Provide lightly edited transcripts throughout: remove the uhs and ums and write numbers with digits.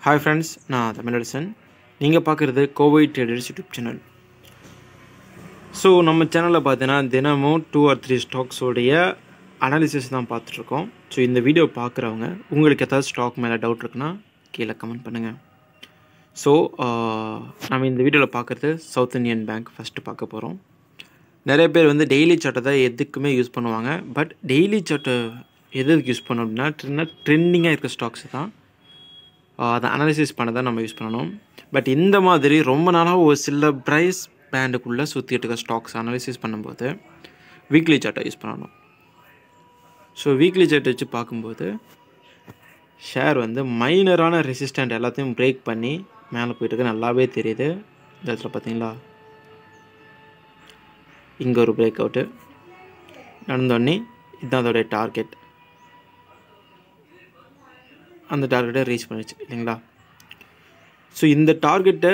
Hi friends, நான் தமிழரசன். நீங்கள் பார்க்குறது Kovai traders YouTube channel. So நம்ம சேனலில் பார்த்தீங்கன்னா தினமும் 2 or 3 ஸ்டாக்ஸோடைய அனாலிசிஸ் தான் பார்த்துட்ருக்கோம். ஸோ இந்த வீடியோ பார்க்குறவங்க உங்களுக்கு ஏதாவது ஸ்டாக் மேலே டவுட் இருக்குன்னா கீழே கமெண்ட் பண்ணுங்கள். ஸோ நம்ம இந்த வீடியோவில் பார்க்குறது சவுத் இந்தியன் பேங்க் ஃபஸ்ட்டு பார்க்க போகிறோம். நிறைய பேர் வந்து டெய்லி சார்ட்டை தான் எதுக்குமே யூஸ் பண்ணுவாங்க. பட் டெய்லி சார்ட்டை எதுக்கு யூஸ் பண்ணோம் அப்படின்னா ட்ரெண்டிங்காக இருக்க ஸ்டாக்ஸ் தான் அதை அனாலிசிஸ் பண்ண தான் நம்ம யூஸ் பண்ணணும். பட் இந்த மாதிரி ரொம்ப நாளாக ஒரு சில ப்ரைஸ் பேண்டுக்குள்ளே சுற்றிட்டு இருக்க ஸ்டாக்ஸ் அனாலிசிஸ் பண்ணும்போது வீக்லி சார்ட்டை யூஸ் பண்ணணும். ஸோ வீக்லி சார்ட்டை வச்சு பார்க்கும்போது ஷேர் வந்து மைனரான ரெசிஸ்டண்ட் எல்லாத்தையும் பிரேக் பண்ணி மேலே போயிட்டுருக்கு, நல்லாவே தெரியுது. இந்த இடத்துல பார்த்தீங்களா, இங்கே ஒரு பிரேக் அவுட்டு நடந்தோடனே இதுதான் அதோடைய டார்கெட். அந்த டார்கெட்டை ரீச் பண்ணிச்சு இல்லைங்களா. ஸோ இந்த டார்கெட்டை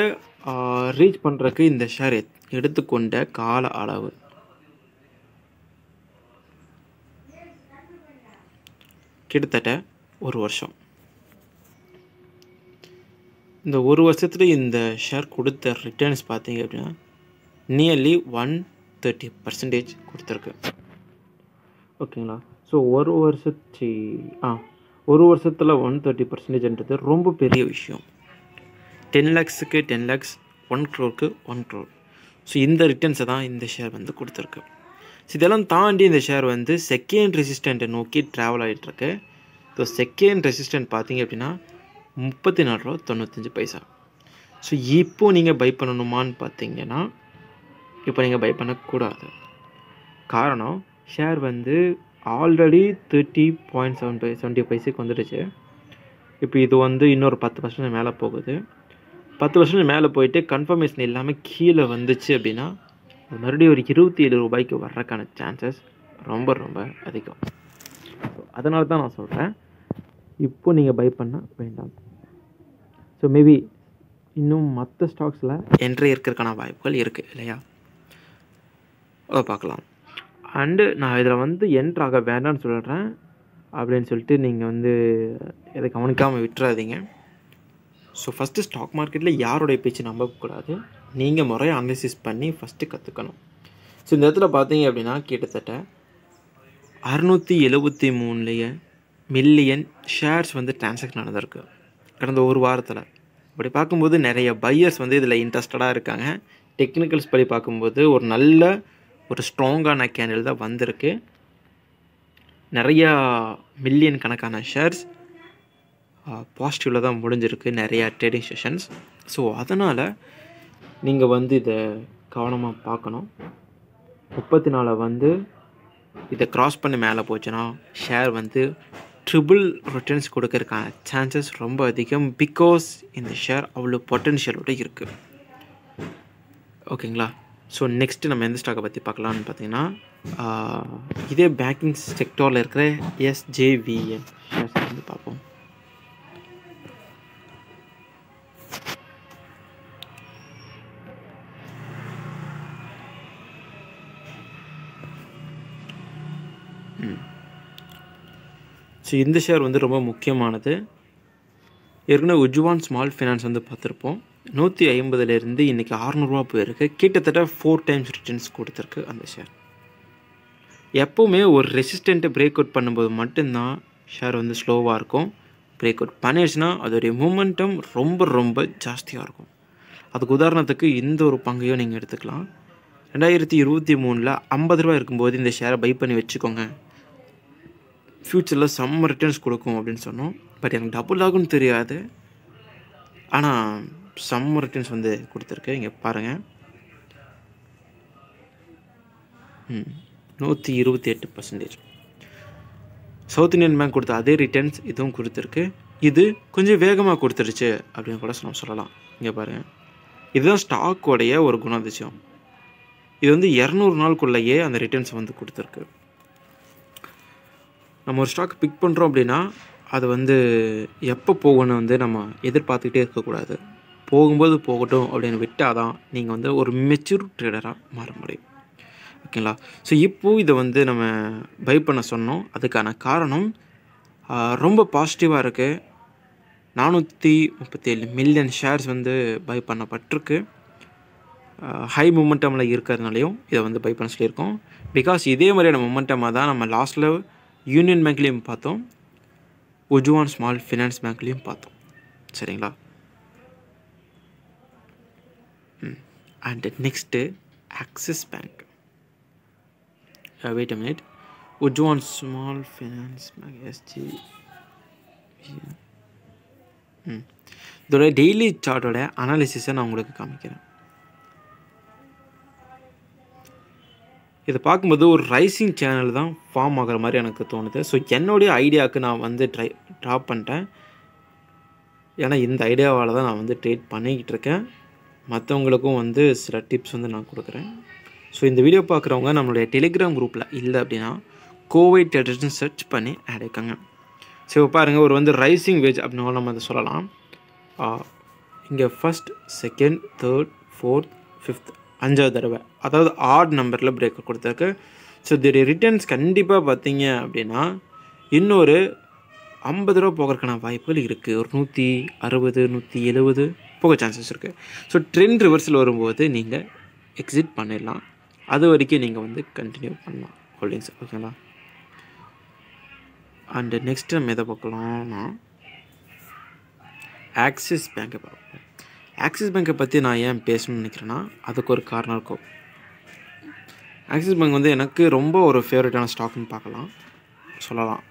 ரீச் பண்ணுறதுக்கு இந்த ஷேர் எடுத்துக்கொண்ட கால அளவு கிட்டத்தட்ட 1 வருஷம். இந்த 1 வருஷத்துல இந்த ஷேர் கொடுத்த ரிட்டர்ன்ஸ் பார்த்தீங்க அப்படின்னா நியர்லி 130% கொடுத்துருக்கு. ஓகேங்களா. ஸோ ஒரு வருஷத்தில் 130%ன்றது ரொம்ப பெரிய விஷயம். 10 lakhsக்கு 10 lakhs, 1 crore 1 crore. ஸோ இந்த ரிட்டர்ன்ஸை தான் இந்த ஷேர் வந்து கொடுத்துருக்கு. ஸோ இதெல்லாம் தாண்டி இந்த ஷேர் வந்து செகண்ட் ரெசிஸ்டண்ட்டை நோக்கி ட்ராவல் ஆகிட்டுருக்கு. ஸோ செகண்ட் ரெசிஸ்டன்ட் பார்த்தீங்க அப்படின்னா 34.95 ரூபா. ஸோ இப்போது நீங்கள் பை பண்ணணுமான்னு பார்த்தீங்கன்னா இப்போ நீங்கள் பை பண்ணக்கூடாது. காரணம், ஷேர் வந்து ஆல்ரெடி 30.75 வந்துடுச்சு. இப்போ இது வந்து இன்னொரு 10% மேலே போகுது. 10% மேலே போயிட்டு கன்ஃபர்மேஷன் இல்லாமல் கீழே வந்துச்சு அப்படின்னா மறுபடியும் ஒரு 27 ரூபாய்க்கு வர்றதுக்கான சான்சஸ் ரொம்ப ரொம்ப அதிகம். அதனால தான் நான் சொல்கிறேன், இப்போது நீங்கள் பை பண்ண வேண்டாம். ஸோ மேபி இன்னும் மற்ற ஸ்டாக்ஸில் என்ட்ரி இருக்கிறதுக்கான வாய்ப்புகள் இருக்குது இல்லையா, அதை பார்க்கலாம். அண்டு நான் இதில் வந்து என்ட்ராக வேண்டாம்னு சொல்கிறேன் அப்படின்னு சொல்லிட்டு நீங்கள் வந்து எதை கவனிக்காமல் விட்டுறாதீங்க. ஸோ ஃபஸ்ட்டு ஸ்டாக் மார்க்கெட்டில் யாருடைய பேச்சு நம்பக்கூடாது. நீங்கள் முறையாக அனாலிசிஸ் பண்ணி ஃபஸ்ட்டு கற்றுக்கணும். ஸோ இந்த இடத்துல பார்த்தீங்க அப்படின்னா கிட்டத்தட்ட 673 மில்லியன் ஷேர்ஸ் வந்து டிரான்சாக்ஷன் நடந்திருக்கு கடந்த ஒரு வாரத்தில். அப்படி பார்க்கும்போது நிறைய பையர்ஸ் வந்து இதில் இன்ட்ரெஸ்டடாக இருக்காங்க. டெக்னிக்கல்ஸ் படி பார்க்கும்போது ஒரு ஸ்ட்ராங்கான கேண்டில் தான் வந்திருக்கு. நிறையா மில்லியன் கணக்கான ஷேர்ஸ் பாசிட்டிவில் தான் முடிஞ்சிருக்கு நிறையா ட்ரேடிங் செஷன்ஸ். ஸோ அதனால் நீங்கள் வந்து இதை கவனமாக பார்க்கணும். 34 வந்து இதை க்ராஸ் பண்ணி மேலே போச்சுன்னா ஷேர் வந்து ட்ரிபிள் ரிட்டர்ன்ஸ் கொடுக்கறதுக்கான சான்சஸ் ரொம்ப அதிகம். பிகாஸ் இந்த ஷேர் அவ்வளோ பொட்டென்ஷியலோடு இருக்குது. ஓகேங்களா. ஸோ நெக்ஸ்ட்டு நம்ம எந்த ஸ்டாக்கை பற்றி பார்க்கலான்னு பார்த்தீங்கன்னா இதே பேங்கிங் செக்டரில் இருக்கிற SJVN ஷேர்ஸ் வந்து பார்ப்போம். ஸோ இந்த ஷேர் வந்து ரொம்ப முக்கியமானது. ஏற்கனவே உஜ்வான் ஸ்மால் ஃபைனான்ஸ் வந்து பார்த்துருப்போம். 150 இன்றைக்கி 600 ரூபா போயிருக்கு. கிட்டத்தட்ட 4 times ரிட்டர்ன்ஸ் கொடுத்துருக்கு அந்த ஷேர். எப்போவுமே ஒரு ரெசிஸ்டண்ட்டை பிரேக் அவுட் பண்ணும்போது மட்டும்தான் ஷேர் வந்து ஸ்லோவாக இருக்கும். பிரேக் அவுட் பண்ணிடுச்சுன்னா அதோடைய மூமெண்டம் ரொம்ப ரொம்ப ஜாஸ்தியாக இருக்கும். அதுக்கு உதாரணத்துக்கு இந்த ஒரு பங்கையும் நீங்கள் எடுத்துக்கலாம். 2023 50 ரூபா இருக்கும்போது இந்த ஷேரை பை பண்ணி வச்சுக்கோங்க, ஃப்யூச்சரில் செம்ம ரிட்டர்ன்ஸ் கொடுக்கும் அப்படின்னு சொன்னோம். பட் எனக்கு டபுள் ஆகும்னு தெரியாது, ஆனால் செம்ம ரிட்டர்ன்ஸ் வந்து கொடுத்துருக்கு. இங்கே பாருங்கள், 128%. சவுத் இந்தியன் பேங்க் கொடுத்த அதே ரிட்டர்ன்ஸ் இதுவும் கொடுத்துருக்கு. இது கொஞ்சம் வேகமாக கொடுத்துருச்சு அப்படின்னு கூட நம்ம சொல்லலாம். இங்கே பாருங்கள், இதுதான் ஸ்டாக்கோடைய ஒரு குணாதிசயம். இது வந்து 200 நாளுக்குள்ளேயே அந்த ரிட்டர்ன்ஸ் வந்து கொடுத்துருக்கு. நம்ம ஒரு ஸ்டாக் பிக் பண்ணுறோம் அப்படின்னா அது வந்து எப்போ போகணும்னு வந்து நம்ம எதிர்பார்த்துக்கிட்டே இருக்கக்கூடாது. போகும்போது போகட்டும் அப்படின்னு விட்டால் தான் நீங்கள் வந்து ஒரு மெச்சூர் ட்ரேடராக மாற முடியும். ஓகேங்களா. ஸோ இப்போது இதை வந்து நம்ம பை பண்ண சொன்னோம். அதுக்கான காரணம் ரொம்ப பாசிட்டிவாக இருக்குது. 437 மில்லியன் ஷேர்ஸ் வந்து பை பண்ணப்பட்டிருக்கு. ஹை மொமெண்டமில் இருக்கிறதுனாலையும் இதை வந்து பை பண்ண சொல்லியிருக்கோம். பிகாஸ் இதே மாதிரியான மொமெண்டமாக தான் நம்ம லாஸ்ட்டில் யூனியன் பேங்க்லேயும் பார்த்தோம், உஜ்வான் ஸ்மால் ஃபினான்ஸ் பேங்க்லேயும் பார்த்தோம். சரிங்களா? And next Axis bank. Wait a minute. Ujjivan small finance bank SG. இதோட டெய்லி சார்ட்டோட அனாலிசிஸை நான் உங்களுக்கு காமிக்கிறேன். இதை பார்க்கும்போது ஒரு ரைசிங் சேனல் தான் ஃபார்ம் ஆகிற மாதிரி எனக்கு தோணுது. ஸோ என்னுடைய ஐடியாவுக்கு நான் வந்து ட்ராப் பண்ணிட்டேன். ஏன்னா இந்த ஐடியாவால் தான் நான் வந்து ட்ரேட் பண்ணிக்கிட்டு இருக்கேன். மற்றவங்களுக்கும் வந்து சில டிப்ஸ் வந்து நான் கொடுக்குறேன். ஸோ இந்த வீடியோ பார்க்குறவங்க நம்மளுடைய டெலிகிராம் குரூப்பில் இல்லை அப்படின்னா கோவை ட்ரேடர்ஸ்னு சர்ச் பண்ணி ஆட் ஆகிக்காங்க. ஸோ பாருங்கள், ஒரு வந்து ரைசிங் வேஜ் அப்படின்னு நம்ம அதை சொல்லலாம். இங்கே first, second, third, fourth, fifth, 5வது தடவை, அதாவது ஆட் நம்பரில் பிரேக் கொடுத்துருக்கு. ஸோ இதோடைய ரிட்டர்ன்ஸ் கண்டிப்பாக பார்த்தீங்க அப்படின்னா இன்னொரு 50 ரூபா போகிறதுக்கான வாய்ப்புகள் இருக்குது. ஒரு 160, 170 போக சான்சஸ் இருக்குது. ஸோ ட்ரெண்ட் ரிவர்ஸில் வரும்போது நீங்கள் எக்ஸிட் பண்ணிடலாம். அது வரைக்கும் நீங்கள் வந்து கண்டினியூ பண்ணலாம் ஹோல்டிங்ஸ். ஓகேங்களா? அண்டு நெக்ஸ்ட் நம்ம எதை பார்க்கலாம்னா ஆக்சிஸ் பேங்கை பார்ப்போம். ஆக்சிஸ் பேங்கை பற்றி நான் ஏன் பேசணும்னு நினைக்கிறேன்னா அதுக்கு ஒரு காரணம் இருக்கும். ஆக்சிஸ் பேங்க் வந்து எனக்கு ரொம்ப ஒரு ஃபேவரட்டான ஸ்டாக்னு சொல்லலாம்.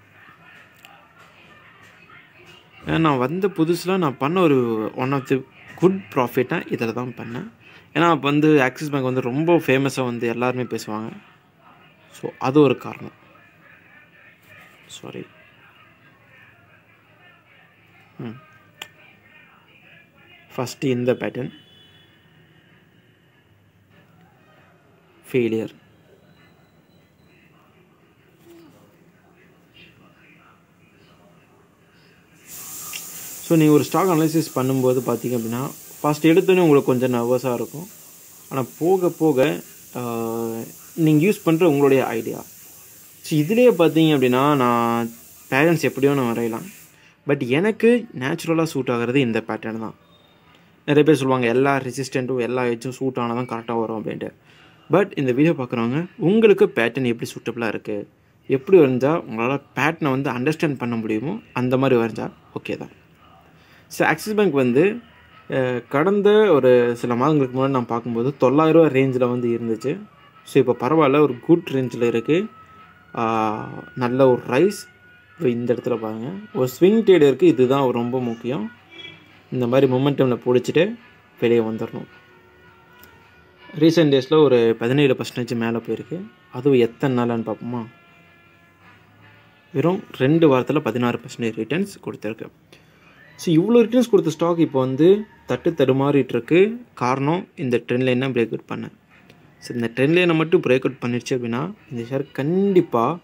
நான் வந்த புதுசில் நான் பண்ண ஒரு ஒன் ஆஃப் தி குட் ப்ராஃபிட்டாக இதில் தான் பண்ணேன். ஏன்னா அப்போ வந்து ஆக்சிஸ் பேங்க் வந்து ரொம்ப ஃபேமஸாக வந்து எல்லாருமே பேசுவாங்க. ஸோ அது ஒரு காரணம். சாரி. ஃபஸ்ட்டு இந்த பேட்டர்ன் ஃபெயிலியர். ஸோ நீங்கள் ஒரு ஸ்டாக் அனாலிசிஸ் பண்ணும்போது பார்த்தீங்க அப்படின்னா ஃபஸ்ட் எடுத்தோன்னே உங்களுக்கு கொஞ்சம் நர்வஸாக இருக்கும். ஆனால் போக போக நீங்கள் யூஸ் பண்ணுற உங்களுடைய ஐடியா. ஸோ இதிலே பார்த்தீங்க அப்படின்னா நான் பேட்டர்ன்ஸ் எப்படியோ நான் வரையலாம். பட் எனக்கு நேச்சுரலாக சூட் ஆகிறது இந்த பேட்டர்ன் தான். நிறைய பேர் சொல்லுவாங்க எல்லா ரெசிஸ்டண்ட்டும் எல்லா எஜ்ஜும் சூட் ஆனால் தான் கரெக்டாக வரும் அப்படின்ட்டு. பட் இந்த வீடியோ பார்க்குறவங்க உங்களுக்கு பேட்டர்ன் எப்படி சூட்டபுளாக இருக்குது, எப்படி வரைஞ்சால் உங்களால் பேட்டர்னை வந்து அண்டர்ஸ்டாண்ட் பண்ண முடியுமோ அந்த மாதிரி வரைஞ்சால் ஓகே தான். ஸோ ஆக்சிஸ் பேங்க் வந்து கடந்த ஒரு சில மாதங்களுக்கு முன்னாடி நான் பார்க்கும்போது 900 ரூபா ரேஞ்சில் வந்து இருந்துச்சு. ஸோ இப்போ பரவாயில்ல, ஒரு குட் ரேஞ்சில் இருக்குது. நல்ல ஒரு ரைஸ். இப்போ இந்த இடத்துல பாருங்கள், ஒரு ஸ்விங் ட்ரேட் இருக்குது. இதுதான் ரொம்ப முக்கியம். இந்த மாதிரி மொமெண்டமில் பிடிச்சிட்டு வெளியே வந்துடணும். ரீசெண்ட் டேஸில் ஒரு 17% மேலே போயிருக்கு. அதுவும் எத்தனை நாளான்னு பார்ப்போமா? வெறும் 2 வாரத்தில் 16% ரிட்டர்ன்ஸ் கொடுத்துருக்கு. ஸோ இவ்வளோ ரிட்டர்ன்ஸ் கொடுத்த ஸ்டாக் இப்போ வந்து தடுமாறிட்டுருக்கு. காரணம் இந்த ட்ரெண்ட் லைனை பிரேக் அவுட் பண்ணேன். ஸோ இந்த ட்ரெண்ட் லைனை மட்டும் பிரேக் அவுட் பண்ணிடுச்சு அப்படின்னா இந்த ஷேர் கண்டிப்பாக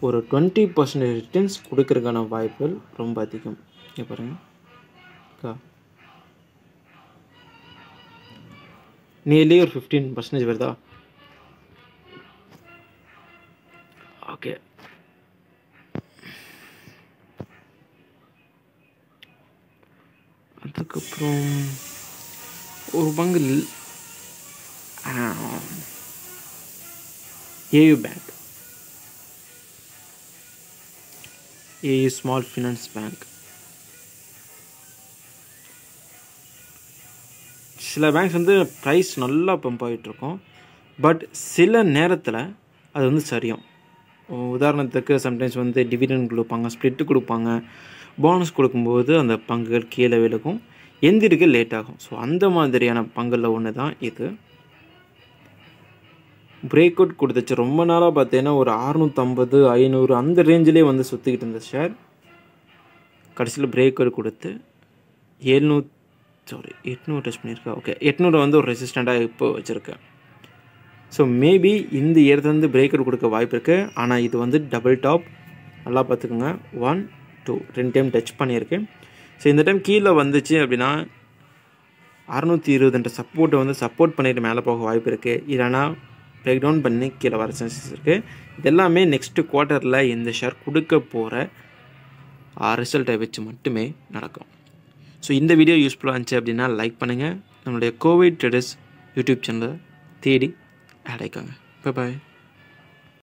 ஒரு 20% ரிட்டர்ன்ஸ் கொடுக்கறதுக்கான வாய்ப்புகள் ரொம்ப அதிகம். இங்கே பாருங்கள், நியர்லி ஒரு 15% வருதா? ஓகே. அதுக்கப்புறம் ஒரு பங்கு AU bank, AU small finance bank. சில பேங்க்ஸ் வந்து ப்ரைஸ் நல்லா பம்ப் ஆகிட்டுருக்கோம். பட் சில நேரத்தில் அது வந்து சரியும். உதாரணத்துக்கு சம்டைம்ஸ் வந்து டிவிடெண்ட் கொடுப்பாங்க, ஸ்ப்ளிட்டு கொடுப்பாங்க, போனஸ் கொடுக்கும்போது அந்த பங்குகள் கீழே விழுகும், எந்திரிக்க லேட் ஆகும். ஸோ அந்த மாதிரியான பங்குகளில் ஒன்று தான் இது. பிரேக் அவுட் கொடுத்துச்சு. ரொம்ப நாளாக பார்த்தீங்கன்னா ஒரு 650, 500 அந்த ரேஞ்சிலே வந்து சுற்றிக்கிட்டு இருந்த ஷேர் கடைசியில் பிரேக் அவுட் கொடுத்து 800 டச் பண்ணியிருக்கா. ஓகே, 800 வந்து ஒரு ரெசிஸ்டண்ட்டாக இப்போ வச்சுருக்கேன். ஸோ மேபி இந்த இடத்துலேருந்து பிரேக் அவுட் கொடுக்க வாய்ப்பு இருக்குது. ஆனால் இது வந்து டபுள் டாப். நல்லா பார்த்துக்கோங்க. 1, 2 2 டைம் டச் பண்ணியிருக்கு. ஸோ இந்த டைம் கீழே வந்துச்சு அப்படின்னா 620 சப்போர்ட்டை வந்து சப்போர்ட் பண்ணிட்டு மேலே போக வாய்ப்பு இருக்குது. இல்லைனா பிரேக் டவுன் பண்ணி கீழே வர சான்சஸ் இருக்குது. இது எல்லாமே நெக்ஸ்ட்டு குவார்ட்டரில் இந்த ஷேர் கொடுக்க போகிற ரிசல்ட்டை வச்சு மட்டுமே நடக்கும். ஸோ இந்த வீடியோ யூஸ்ஃபுல்லாக இருந்துச்சு அப்படின்னா லைக் பண்ணுங்கள். நம்மளுடைய கோவை ட்ரேடர்ஸ் யூடியூப் சேனலை தேடி ஆட் ஆயிக்கோங்க. Bye bye.